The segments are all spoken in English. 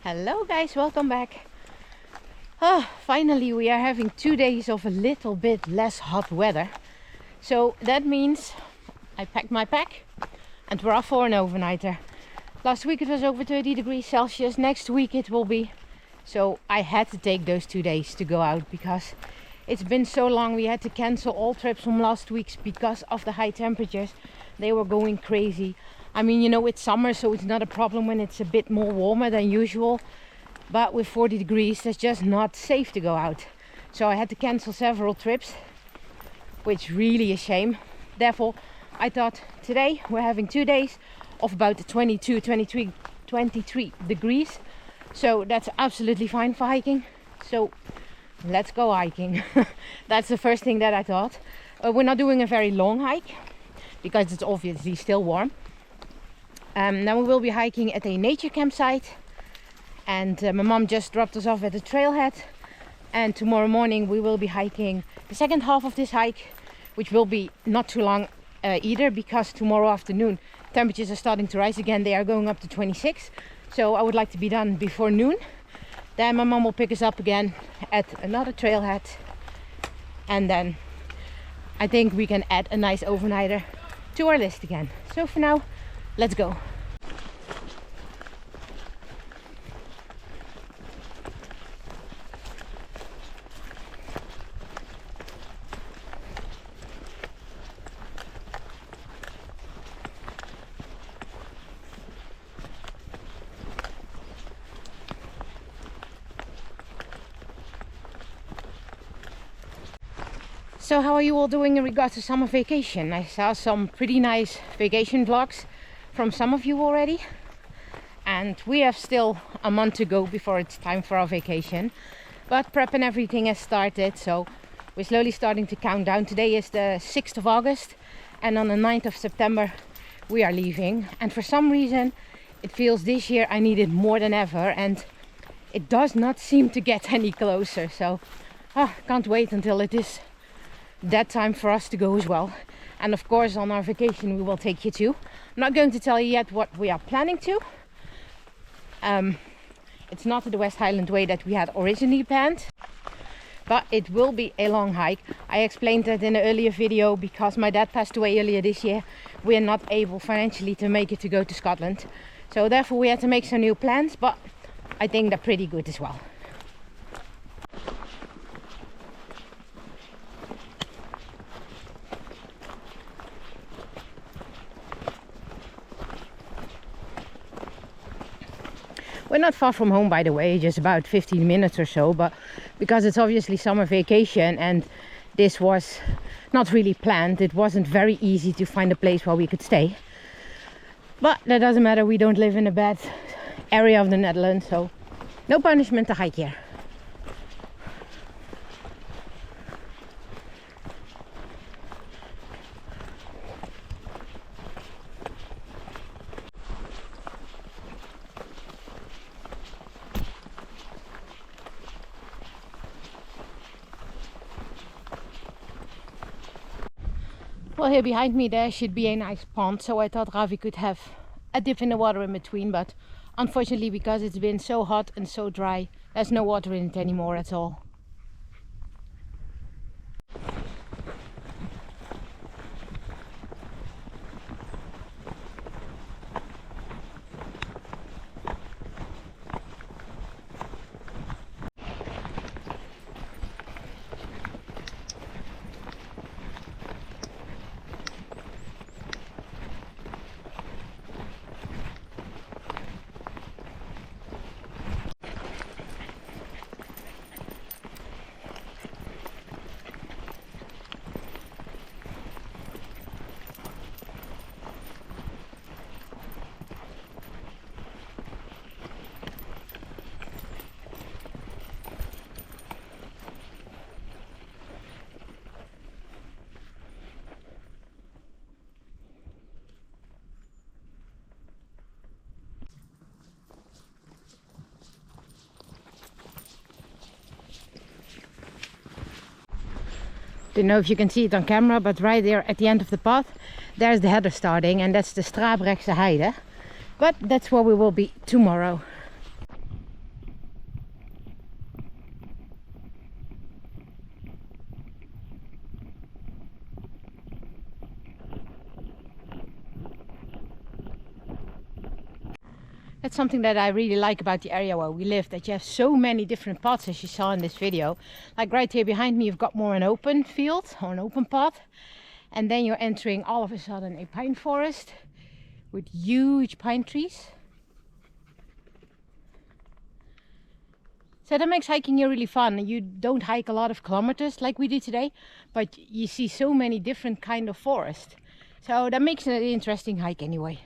Hello guys, welcome back. Finally we are having 2 days of a little bit less hot weather. So that means I packed my pack and we're off for an overnighter. Last week it was over 30 degrees Celsius, next week it will be. So I had to take those 2 days to go out because it's been so long. We had to cancel all trips from last week's because of the high temperatures. They were going crazy. I mean, you know, it's summer, so it's not a problem when it's a bit more warmer than usual. But with 40 degrees, it's just not safe to go out. So I had to cancel several trips, which really a shame. Therefore, I thought today we're having 2 days of about 22, 23 degrees. So that's absolutely fine for hiking. So let's go hiking. That's the first thing that I thought. We're not doing a very long hike because it's obviously still warm. Then we will be hiking at a nature campsite, and my mom just dropped us off at the trailhead, and tomorrow morning we will be hiking the second half of this hike, which will be not too long either, because tomorrow afternoon temperatures are starting to rise again. They are going up to 26, so I would like to be done before noon. Then my mom will pick us up again at another trailhead, and then I think we can add a nice overnighter to our list again. So for now, let's go. So how are you all doing in regards to summer vacation? I saw some pretty nice vacation vlogs from some of you already, and we have still a month to go before it's time for our vacation, but prep and everything has started, so we're slowly starting to count down. Today is the 6th of August, and on the 9th of September we are leaving. And for some reason it feels this year I need it more than ever, and it does not seem to get any closer. So can't wait until it is that time for us to go as well. And of course on our vacation we will take you too. I'm not going to tell you yet what we are planning to. It's not the West Highland Way that we had originally planned, but it will be a long hike. I explained that in an earlier video. Because my dad passed away earlier this year, we are not able financially to make it to go to Scotland, so therefore we had to make some new plans, but I think they're pretty good as well. We're not far from home, by the way, just about 15 minutes or so, but because it's obviously summer vacation and this was not really planned, it wasn't very easy to find a place where we could stay. But that doesn't matter, we don't live in a bad area of the Netherlands, so no punishment to hike here. Well, here behind me there should be a nice pond, so I thought Ravi could have a dip in the water in between, but unfortunately because it's been so hot and so dry, there's no water in it anymore at all. Don't know if you can see it on camera, but right there at the end of the path, there's the heather starting, and that's the Strabrechtse Heide. But that's where we will be tomorrow. That's something that I really like about the area where we live, that you have so many different paths, as you saw in this video. Like right here behind me, you've got more an open field or an open path. And then you're entering all of a sudden a pine forest with huge pine trees. So that makes hiking here really fun. You don't hike a lot of kilometers like we do today, but you see so many different kind of forest. So that makes it an interesting hike anyway.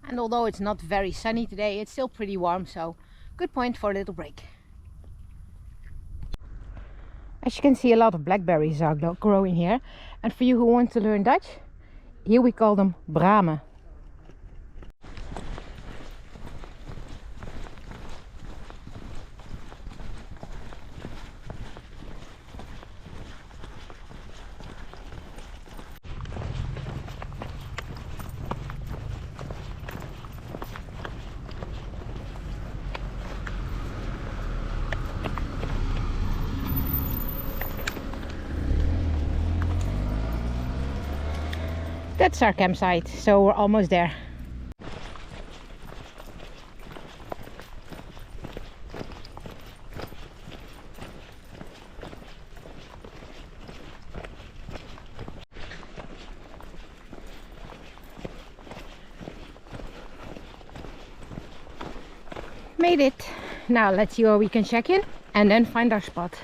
And although it's not very sunny today, it's still pretty warm, so good point for a little break. As you can see, a lot of blackberries are growing here. And for you who want to learn Dutch, here we call them bramen. That's our campsite, so we're almost there. Made it. Now let's see where we can check in and then find our spot.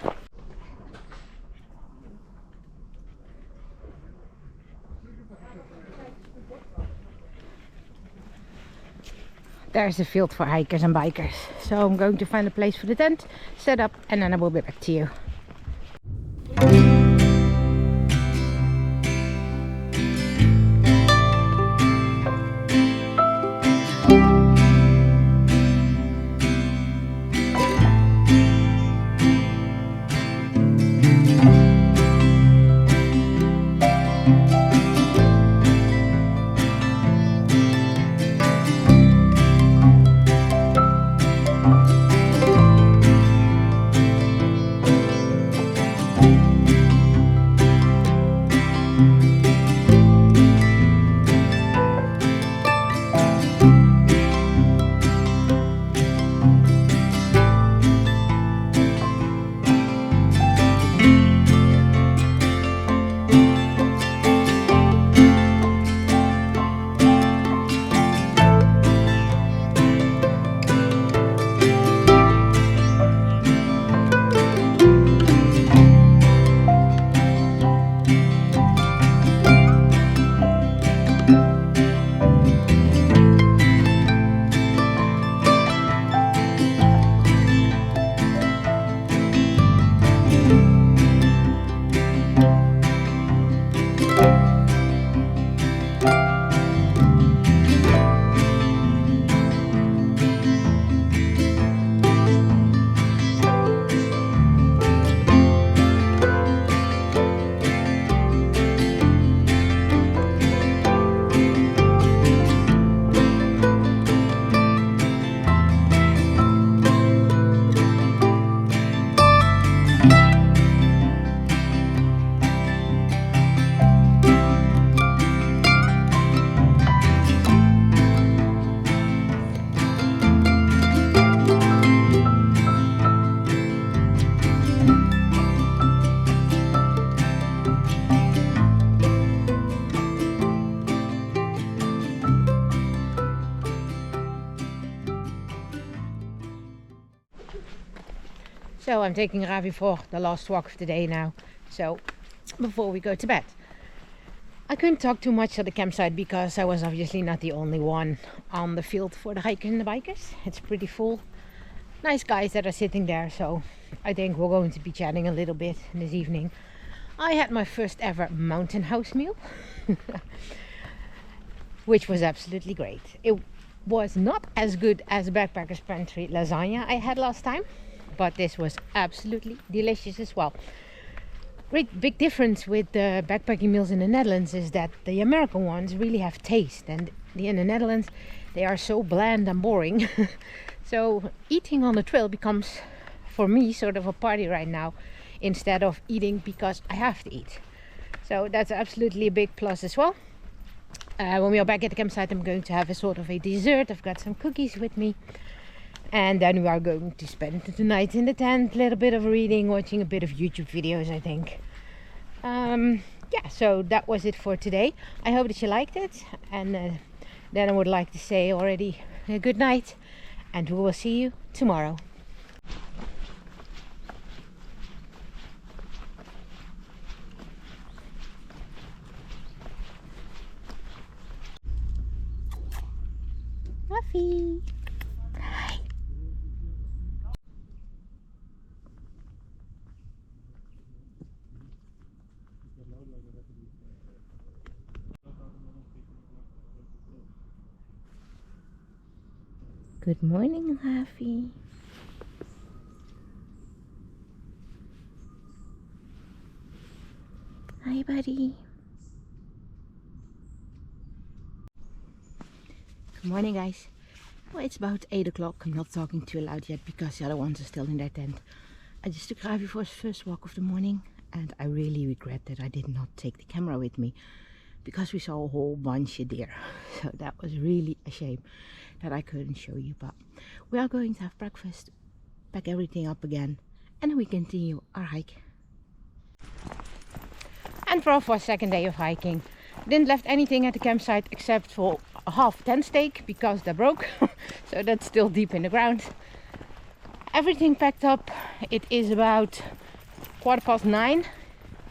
There's a field for hikers and bikers. So I'm going to find a place for the tent, set up, and then I will be back to you. I'm taking Ravi for the last walk of the day now. So before we go to bed. I couldn't talk too much at the campsite because I was obviously not the only one on the field for the hikers and the bikers. It's pretty full. Nice guys that are sitting there, so I think we're going to be chatting a little bit this evening. I had my first ever mountain house meal, which was absolutely great. It was not as good as Backpackers Pantry lasagna I had last time, but this was absolutely delicious as well. Great big difference with the backpacking meals in the Netherlands is that the American ones really have taste, and in the Netherlands they are so bland and boring. So eating on the trail becomes for me sort of a party right now, instead of eating because I have to eat. So that's absolutely a big plus as well. When we are back at the campsite, I'm going to have a sort of a dessert. I've got some cookies with me, and then we are going to spend the night in the tent, a little bit of reading, watching a bit of YouTube videos, I think. Yeah, so that was it for today. I hope that you liked it, and then I would like to say already a good night, and we will see you tomorrow. Muffy! Hi! Good morning, Muffy. Hi, buddy. Good morning, guys. Well, it's about 8 o'clock. I'm not talking too loud yet because the other ones are still in their tent. I just took Ravi for his first walk of the morning, and I really regret that I did not take the camera with me because we saw a whole bunch of deer. So that was really a shame that I couldn't show you. But we are going to have breakfast, pack everything up again, and then we continue our hike. And we're off for a second day of hiking. Didn't left anything at the campsite except for a half tent stake because they broke. So that's still deep in the ground. Everything packed up. It is about 9:15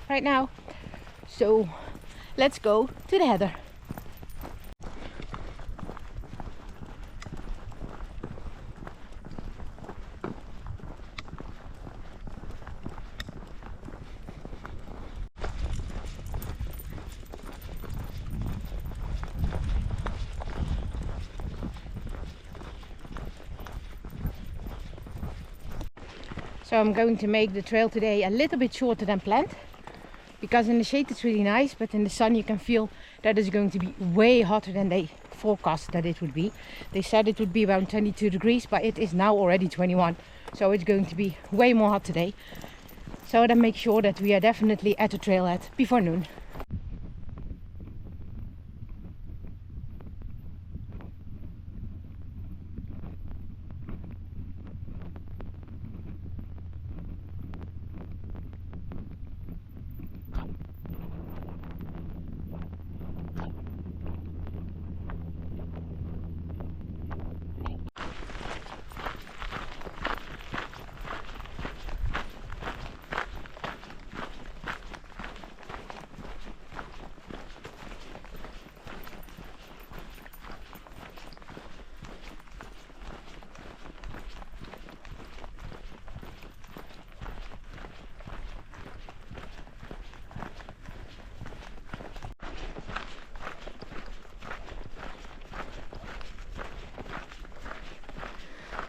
right now. So let's go to the heather. So I'm going to make the trail today a little bit shorter than planned, because in the shade it's really nice, but in the sun you can feel that it's going to be way hotter than they forecast that it would be. They said it would be around 22 degrees, but it is now already 21, so it's going to be way more hot today. So then make sure that we are definitely at the trailhead before noon.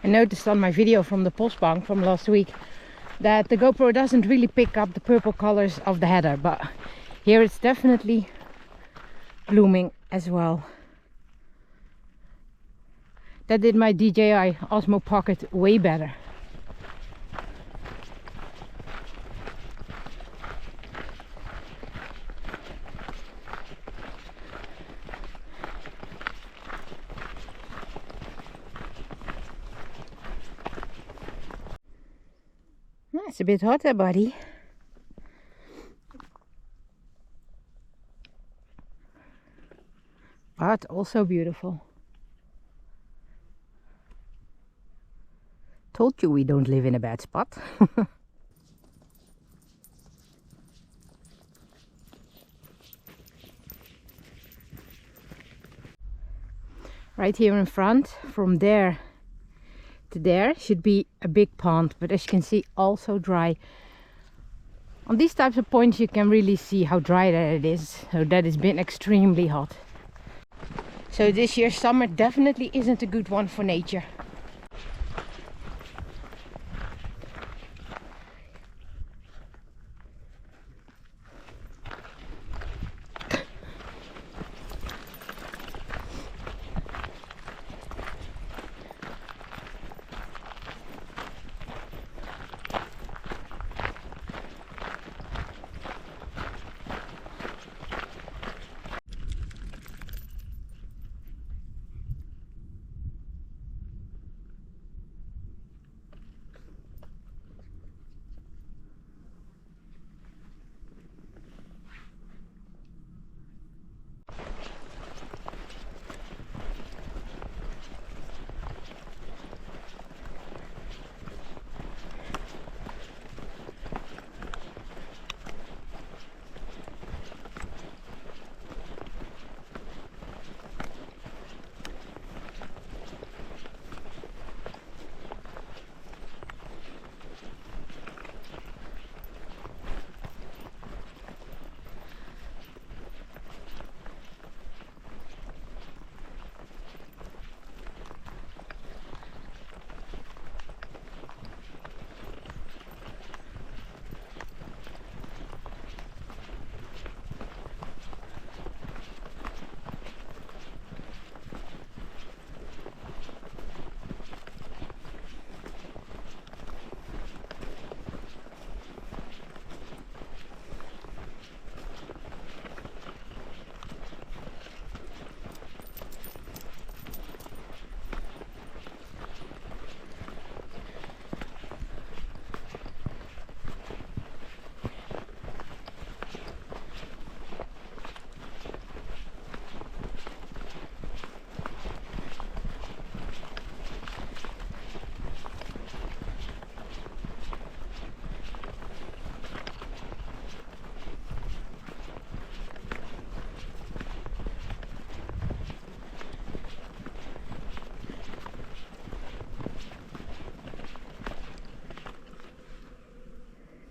I noticed on my video from the postbank from last week that the GoPro doesn't really pick up the purple colors of the heather, but here it's definitely blooming as well. That did my DJI Osmo Pocket way better. It's a bit hotter, buddy. But also beautiful. Told you we don't live in a bad spot. Right here in front, from there to there, should be a big pond, but as you can see, also dry. On these types of points you can really see how dry that it is, so that it's been extremely hot. So this year's summer definitely isn't a good one for nature.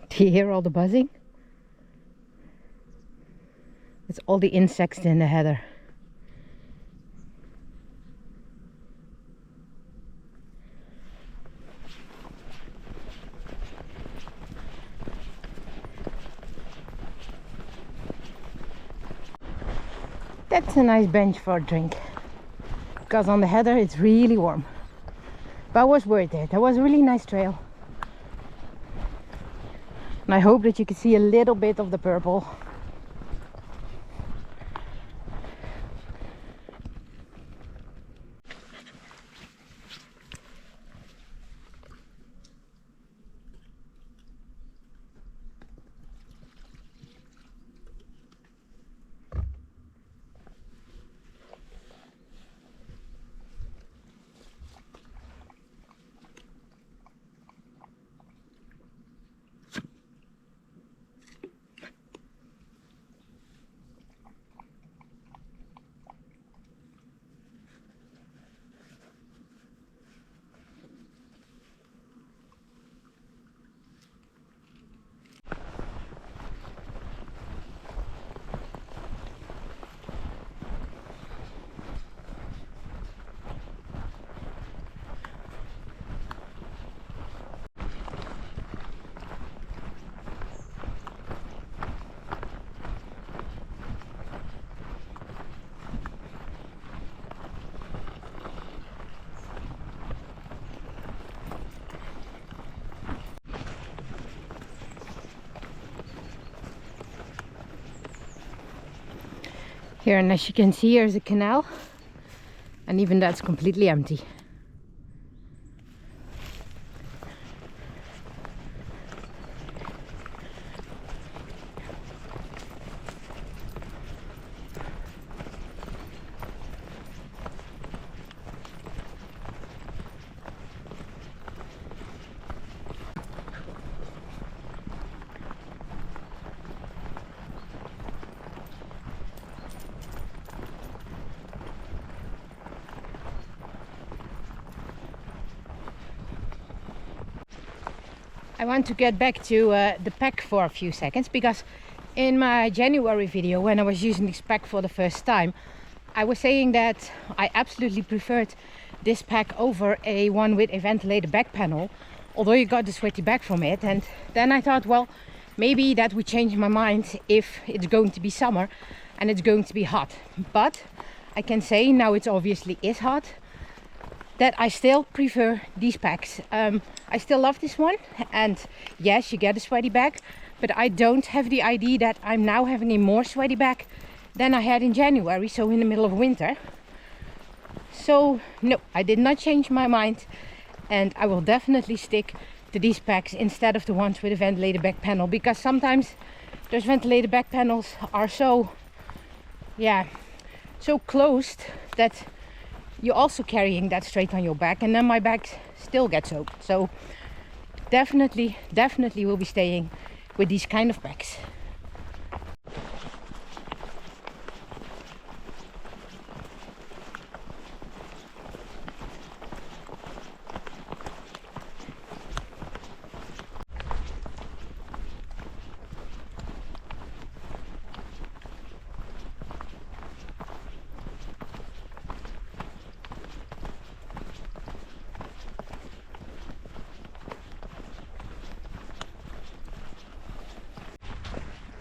Do you hear all the buzzing? It's all the insects in the heather. That's a nice bench for a drink, because on the heather it's really warm. But I was worth it. That was a really nice trail. And I hope that you can see a little bit of the purple. Here, and as you can see, here's a canal, and even that's completely empty. I want to get back to the pack for a few seconds, because in my January video, when I was using this pack for the first time, I was saying that I absolutely preferred this pack over a one with a ventilated back panel, although you got the sweaty back from it. And then I thought, well, maybe that would change my mind if it's going to be summer and it's going to be hot. But I can say now it obviously is hot, that I still prefer these packs. I still love this one, and yes, you get a sweaty back, but I don't have the idea that I'm now having a more sweaty back than I had in January, so in the middle of winter. So no, I did not change my mind, and I will definitely stick to these packs instead of the ones with a ventilated back panel, because sometimes those ventilated back panels are so closed that you're also carrying that straight on your back, and then my back still gets soaked. So definitely will be staying with these kind of packs.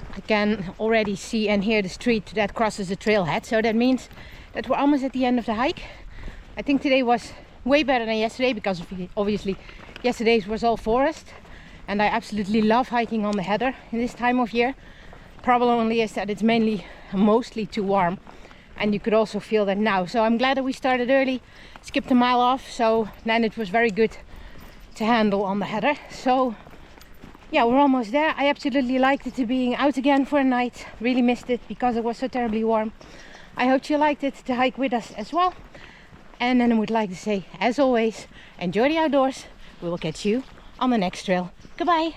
I can already see and hear the street that crosses the trailhead, so that means that we're almost at the end of the hike. I think today was way better than yesterday, because obviously yesterday's was all forest, and I absolutely love hiking on the heather in this time of year. Problem only is that it's mostly too warm, and you could also feel that now. So I'm glad that we started early, skipped a mile off, so then it was very good to handle on the heather. So yeah, we're almost there. I absolutely liked it to being out again for a night. Really missed it because it was so terribly warm. I hope you liked it to hike with us as well. And then I would like to say, as always, enjoy the outdoors. We will catch you on the next trail. Goodbye.